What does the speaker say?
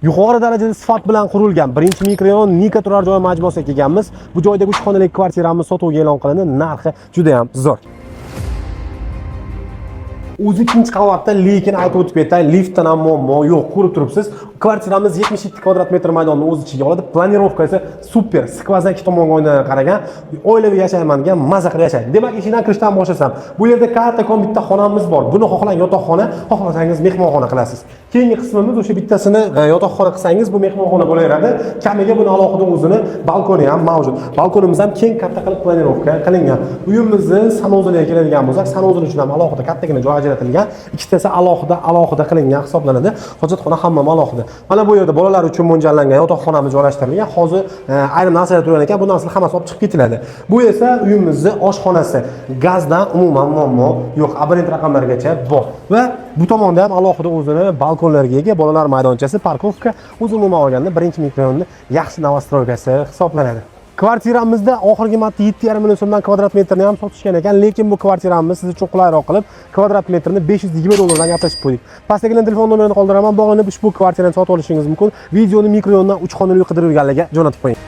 yuqori darajada sifat bilan qurilgan birinchi mikrorayon Nika turar joy majmuasiga kelganmiz. Bu joydagi 3 xonali kvartiramiz sotuvga e'lon qilindi. Narxi juda ham zo'r. O'zi ikkinchi qavatda, lekin aytib o'tib ketay, liftdan ham muammo yo'q. Ko'rib turibsiz, kvartiramiz 77 kvadrat metr maydonni o'z ichiga oladi. Planirovka esa super, skvoznak ikki tomonga o'ynalib qaragan. Oilaviy yashayman degan, maza qilib yashaydi. Demak, eshikdan kirishdan boshlasam, bu yerda kattakon bitta xonamiz bor. Buni xohlang yotoqxona, xohlasangiz mehmonxona qilasiz. Keyingi qismimiz o'sha bittasini yotoqxona qilsangiz, bu mehmonxona bo'laveradi. Kamiga buni alohida o'zini balkoni ham mavjud. Balkonimiz ham keng katta qilib planirovka qilingan. Uyimizni sanozilga keladigan bo'lsak, sanozil uchun ham alohida kattagina joy ajratilgan. Ikkitasi alohida qilingan hisoblanadi. Hojatxona hammam alohida. Mana bu yerda bolalar uchun mo'ljallangan yotoqxonamiz joylashtirilgan. Hozir ayrim narsalar turgan ekan, bu narsalar hammasi olib chiqib ketiladi. Bu esa uyimizning oshxonasi. Gazdan umuman muammo yo'q. Abonent raqamlargacha bor. Va bu tomonda ham alohida o'zini balkonlarga ega bolalar maydonchasi, parkovka, o'zi umuman olganda birinchi mikrorayonning yaxshi novostroykasi hisoblanadi. Kvartiramizda oxirgi marta 7,5 million so'mdan kvadrat metrni ham sotishgan ekan, lekin bu kvartiramiz siz uchun qulayroq qilib, kvadrat metrini 520 dollardan gaplashib qo'ydik. Pastdagi telefon nomerini qoldiraman, bog'lanib ushbu kvartirani sotib olishingiz mumkin. Videoni mikrorayondan 3 xonali qidirib yurganlarga jo'natib qo'ying.